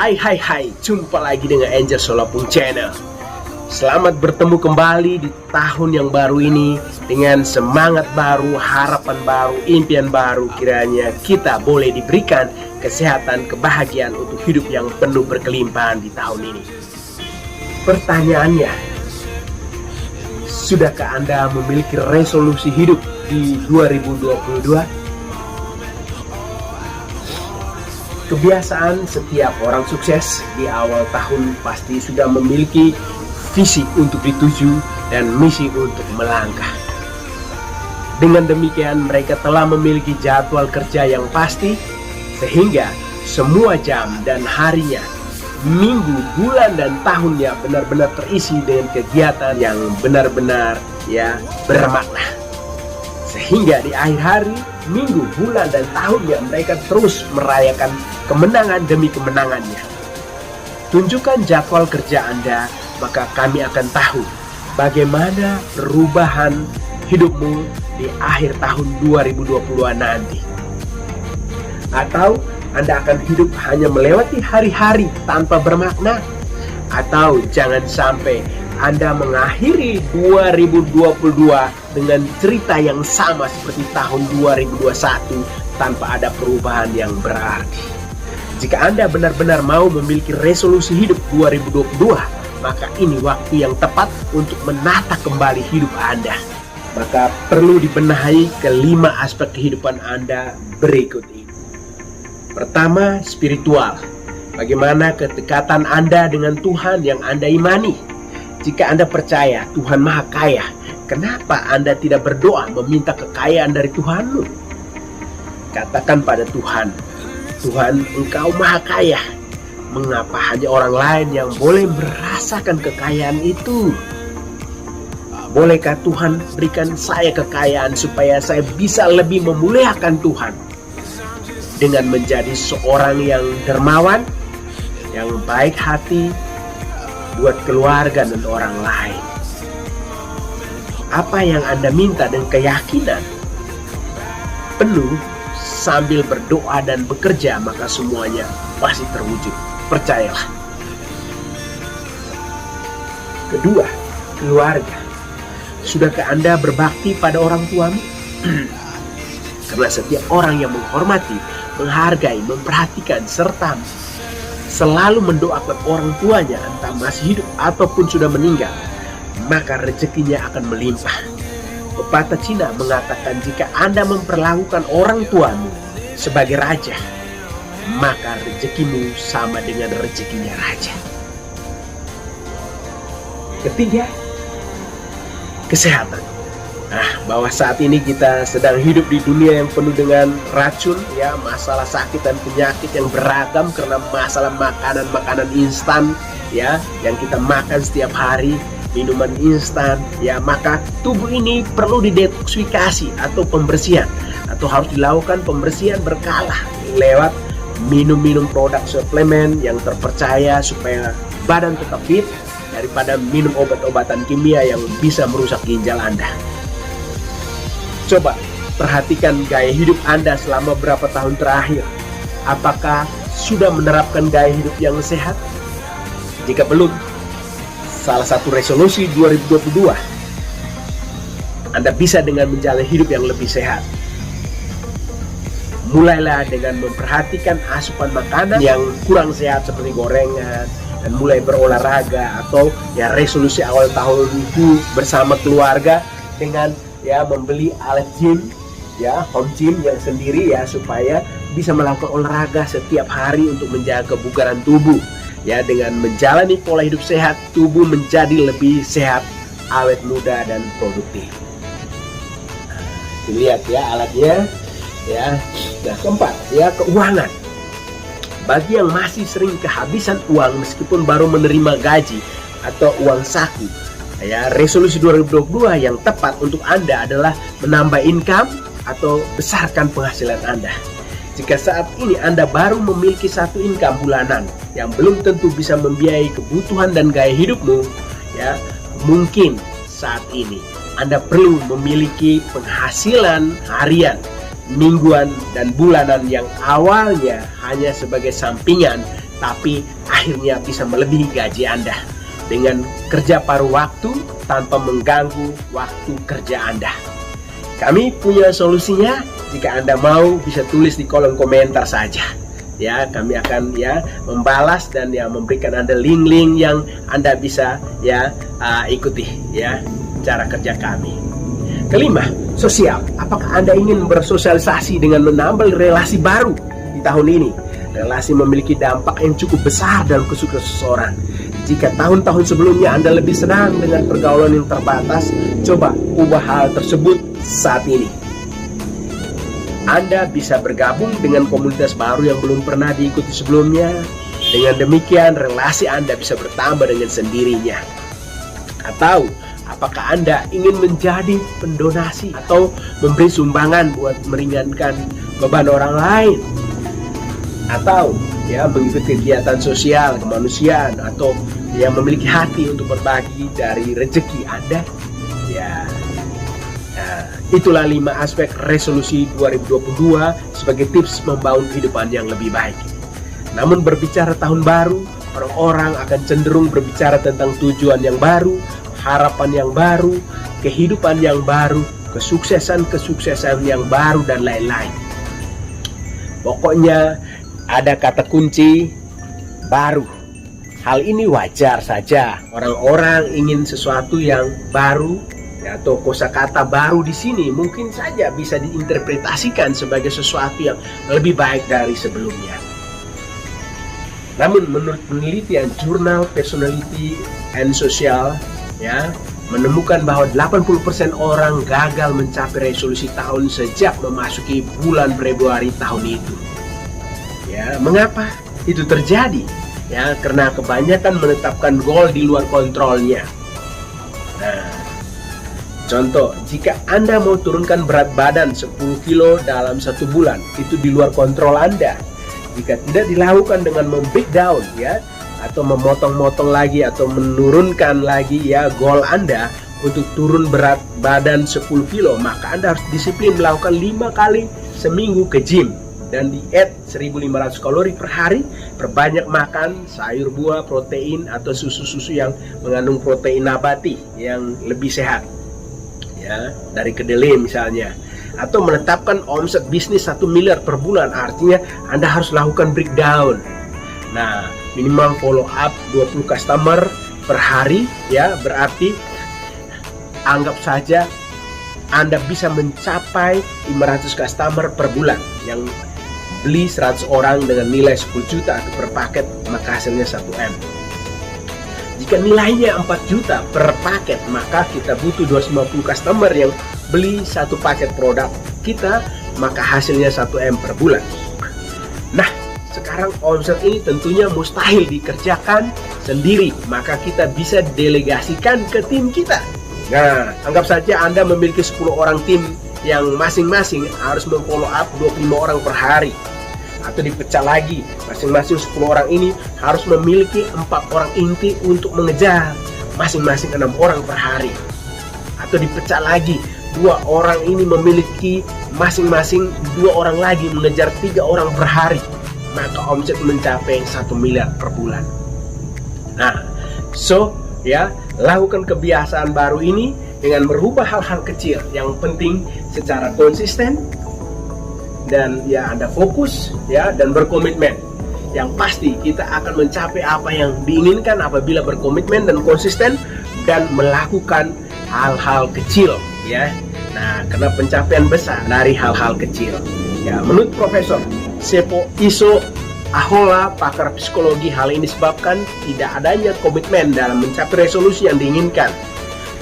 Hai, jumpa lagi dengan Angel Solopung Channel. Selamat bertemu kembali di tahun yang baru ini dengan semangat baru, harapan baru, impian baru. Kiranya kita boleh diberikan kesehatan, kebahagiaan untuk hidup yang penuh berkelimpahan di tahun ini. Pertanyaannya, sudahkah Anda memiliki resolusi hidup di 2022? Kebiasaan setiap orang sukses di awal tahun pasti sudah memiliki visi untuk dituju dan misi untuk melangkah. Dengan demikian mereka telah memiliki jadwal kerja yang pasti, sehingga semua jam dan harinya, minggu, bulan dan tahunnya benar-benar terisi dengan kegiatan yang benar-benar bermakna. Sehingga di akhir hari, minggu, bulan dan tahunnya mereka terus merayakan kemenangan demi kemenangannya. Tunjukkan jadwal kerja Anda, maka kami akan tahu bagaimana perubahan hidupmu di akhir tahun 2020 nanti. Atau Anda akan hidup hanya melewati hari-hari tanpa bermakna? Atau jangan sampai Anda mengakhiri 2022 dengan cerita yang sama seperti tahun 2021 tanpa ada perubahan yang berarti. Jika Anda benar-benar mau memiliki resolusi hidup 2022, maka ini waktu yang tepat untuk menata kembali hidup Anda. Maka perlu dibenahi kelima aspek kehidupan Anda berikut ini. Pertama, spiritual. Bagaimana kedekatan Anda dengan Tuhan yang Anda imani? Jika Anda percaya Tuhan Maha Kaya, kenapa Anda tidak berdoa meminta kekayaan dari Tuhanmu? Katakan pada Tuhan, Tuhan, Engkau Maha Kaya. Mengapa hanya orang lain yang boleh merasakan kekayaan itu? Bolehkah Tuhan berikan saya kekayaan supaya saya bisa lebih memuliakan Tuhan? Dengan menjadi seorang yang dermawan, yang baik hati, buat keluarga dan orang lain. Apa yang Anda minta dengan keyakinan penuh sambil berdoa dan bekerja, maka semuanya pasti terwujud. Percayalah. Kedua, keluarga. Sudahkah Anda berbakti pada orang tuamu? Karena setiap orang yang menghormati, menghargai, memperhatikan, serta selalu mendoakan orang tuanya, entah masih hidup ataupun sudah meninggal, maka rezekinya akan melimpah. Pepatah Cina mengatakan, jika Anda memperlakukan orang tuamu sebagai raja, maka rezekimu sama dengan rezekinya raja. Ketiga, kesehatan. Bahwa saat ini kita sedang hidup di dunia yang penuh dengan racun, masalah sakit dan penyakit yang beragam karena masalah makanan instan, yang kita makan setiap hari, minuman instan, maka tubuh ini perlu didetoksifikasi atau pembersihan, atau harus dilakukan pembersihan berkala lewat minum produk suplemen yang terpercaya supaya badan tetap fit, daripada minum obat-obatan kimia yang bisa merusak ginjal Anda. Coba perhatikan gaya hidup Anda selama berapa tahun terakhir. Apakah sudah menerapkan gaya hidup yang sehat? Jika belum, salah satu resolusi 2022, Anda bisa dengan menjalani hidup yang lebih sehat. Mulailah dengan memperhatikan asupan makanan yang kurang sehat seperti gorengan, dan mulai berolahraga, atau resolusi awal tahun itu bersama keluarga dengan membeli alat gym, home gym yang sendiri, supaya bisa melakukan olahraga setiap hari untuk menjaga kebugaran tubuh. Dengan menjalani pola hidup sehat, tubuh menjadi lebih sehat, awet muda dan produktif. Lihat alatnya. Nah, keempat, keuangan. Bagi yang masih sering kehabisan uang meskipun baru menerima gaji atau uang saku, resolusi 2022 yang tepat untuk Anda adalah menambah income atau besarkan penghasilan Anda. Jika saat ini Anda baru memiliki satu income bulanan yang belum tentu bisa membiayai kebutuhan dan gaya hidupmu, mungkin saat ini Anda perlu memiliki penghasilan harian, mingguan dan bulanan yang awalnya hanya sebagai sampingan, tapi akhirnya bisa melebihi gaji Anda dengan kerja paruh waktu tanpa mengganggu waktu kerja Anda. Kami punya solusinya. Jika Anda mau, bisa tulis di kolom komentar saja. Ya, kami akan membalas dan memberikan Anda link-link yang Anda bisa ikuti cara kerja kami. Kelima, sosial. Apakah Anda ingin bersosialisasi dengan menambah relasi baru di tahun ini? Relasi memiliki dampak yang cukup besar dalam kesuksesan seseorang. Jika tahun-tahun sebelumnya Anda lebih senang dengan pergaulan yang terbatas, coba ubah hal tersebut saat ini. Anda bisa bergabung dengan komunitas baru yang belum pernah diikuti sebelumnya. Dengan demikian, relasi Anda bisa bertambah dengan sendirinya. Atau, apakah Anda ingin menjadi pendonasi atau memberi sumbangan buat meringankan beban orang lain? Atau mengikuti kegiatan sosial kemanusiaan, atau memiliki hati untuk berbagi dari rezeki Anda? Itulah 5 aspek resolusi 2022 sebagai tips membangun kehidupan yang lebih baik. Namun berbicara tahun baru, orang-orang akan cenderung berbicara tentang tujuan yang baru, harapan yang baru, kehidupan yang baru, kesuksesan yang baru, dan lain-lain. Pokoknya ada kata kunci baru. Hal ini wajar saja. Orang-orang ingin sesuatu yang baru, atau kosakata baru di sini mungkin saja bisa diinterpretasikan sebagai sesuatu yang lebih baik dari sebelumnya. Namun menurut penelitian jurnal Personality and Social menemukan bahwa 80% orang gagal mencapai resolusi tahun sejak memasuki bulan Februari tahun itu. Mengapa itu terjadi? Karena kebanyakan menetapkan goal di luar kontrolnya. Contoh, jika Anda mau turunkan berat badan 10 kilo dalam 1 bulan, itu di luar kontrol Anda. Jika tidak dilakukan dengan membreakdown atau memotong-motong lagi atau menurunkan lagi goal Anda untuk turun berat badan 10 kilo, maka Anda harus disiplin melakukan 5 kali seminggu ke gym dan diet 1500 kalori per hari, perbanyak makan sayur, buah, protein atau susu-susu yang mengandung protein nabati yang lebih sehat. Dari kedelai misalnya, atau menetapkan omset bisnis 1 miliar per bulan, artinya Anda harus lakukan breakdown. Minimal follow up 20 customer per hari, berarti anggap saja Anda bisa mencapai 500 customer per bulan yang beli 100 orang dengan nilai 10 juta per paket, maka hasilnya 1M. Jika nilainya 4 juta per paket, maka kita butuh 250 customer yang beli 1 paket produk kita, maka hasilnya 1M per bulan. Sekarang omset ini tentunya mustahil dikerjakan sendiri, maka kita bisa delegasikan ke tim kita. Anggap saja Anda memiliki 10 orang tim yang masing-masing harus memfollow up 25 orang per hari. Atau dipecah lagi, masing-masing 10 orang ini harus memiliki 4 orang inti untuk mengejar masing-masing 6 orang per hari. Atau dipecah lagi, 2 orang ini memiliki masing-masing 2 orang lagi mengejar 3 orang per hari, maka omset mencapai 1 miliar per bulan. Lakukan kebiasaan baru ini dengan merubah hal-hal kecil yang penting secara konsisten, dan Anda fokus dan berkomitmen. Yang pasti kita akan mencapai apa yang diinginkan apabila berkomitmen dan konsisten dan melakukan hal-hal kecil karena pencapaian besar dari hal-hal kecil. Menurut Profesor Seppo Iso Ahola, pakar psikologi, hal ini disebabkan tidak adanya komitmen dalam mencapai resolusi yang diinginkan.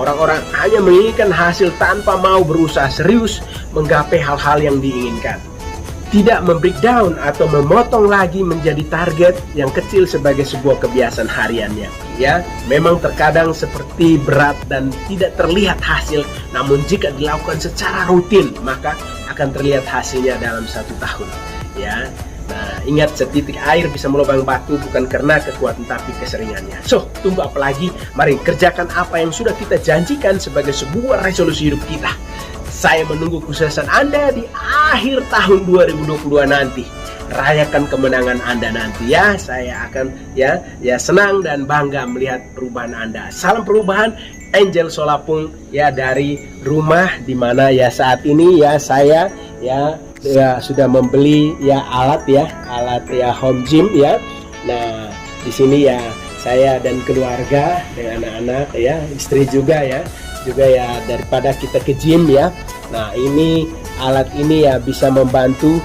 Orang-orang hanya menginginkan hasil tanpa mau berusaha serius menggapai hal-hal yang diinginkan. Tidak membreakdown atau memotong lagi menjadi target yang kecil sebagai sebuah kebiasaan hariannya. Memang terkadang seperti berat dan tidak terlihat hasil, namun jika dilakukan secara rutin, maka akan terlihat hasilnya dalam 1 tahun. Ingat, setitik air bisa melubang batu bukan karena kekuatan tapi keseringannya. Tunggu apa lagi? Mari kerjakan apa yang sudah kita janjikan sebagai sebuah resolusi hidup kita. Saya menunggu kesuksesan Anda di akhir tahun 2022 nanti. rayakan kemenangan Anda nanti ya. Saya akan ya senang dan bangga melihat perubahan Anda. Salam perubahan, Angel Solapung ya, dari rumah dimana ya saat ini ya saya ya sudah membeli ya alat ya home gym ya. Nah, di sini ya saya dan keluarga dengan anak-anak ya, istri juga ya daripada kita ke gym ya. Nah, ini alat ini ya bisa membantu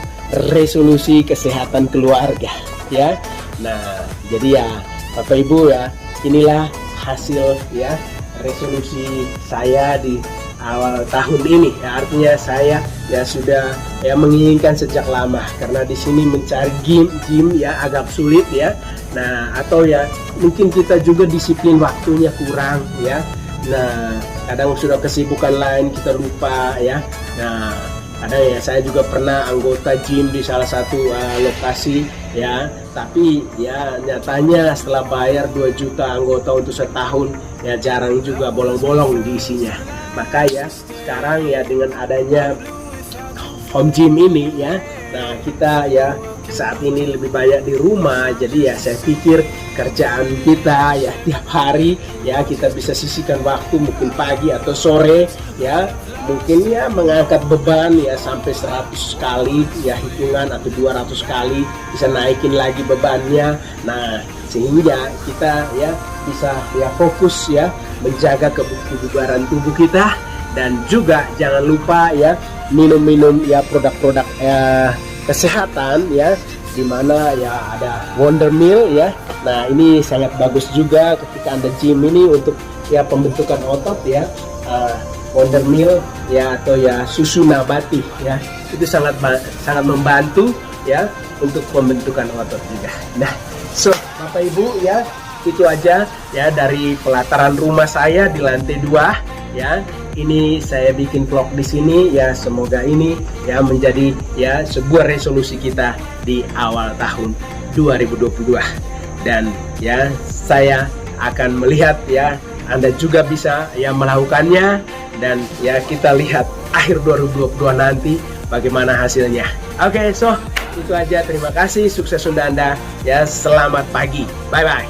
resolusi kesehatan keluarga ya. Nah, jadi ya Bapak Ibu ya, inilah hasil ya resolusi saya di awal tahun ini ya. Artinya saya ya sudah ya menginginkan sejak lama, karena di sini mencari gym ya agak sulit ya. Nah, atau ya mungkin kita juga disiplin waktunya kurang ya. Nah, kadang sudah kesibukan lain kita lupa ya. Nah, kadang ya saya juga pernah anggota gym di salah satu lokasi ya, tapi ya nyatanya setelah bayar 2 juta anggota untuk setahun ya jarang juga bolong-bolong di isinya. Maka ya sekarang ya dengan adanya home gym ini ya, nah kita ya saat ini lebih banyak di rumah, jadi ya saya pikir kerjaan kita ya tiap hari ya kita bisa sisihkan waktu, mungkin pagi atau sore ya, mungkin ya mengangkat beban ya sampai 100 kali ya hitungan, atau 200 kali bisa naikin lagi bebannya. Nah, sehingga kita ya bisa ya fokus ya menjaga kebugaran tubuh kita, dan juga jangan lupa ya minum ya produk-produk kesehatan ya, dimana ya ada Wonder Meal ya. Nah, ini sangat bagus juga ketika Anda gym ini untuk ya pembentukan otot ya. Wonder Meal ya atau ya susu nabati ya, itu sangat membantu ya untuk pembentukan otot juga. Nah, so Bapak Ibu ya, itu aja ya dari pelataran rumah saya di lantai 2 ya. Ini saya bikin vlog di sini ya, semoga ini ya menjadi ya sebuah resolusi kita di awal tahun 2022, dan ya saya akan melihat ya Anda juga bisa ya melakukannya, dan ya kita lihat akhir 2022 nanti bagaimana hasilnya. Oke, so itu aja, terima kasih, sukses untuk Anda ya, selamat pagi, bye bye.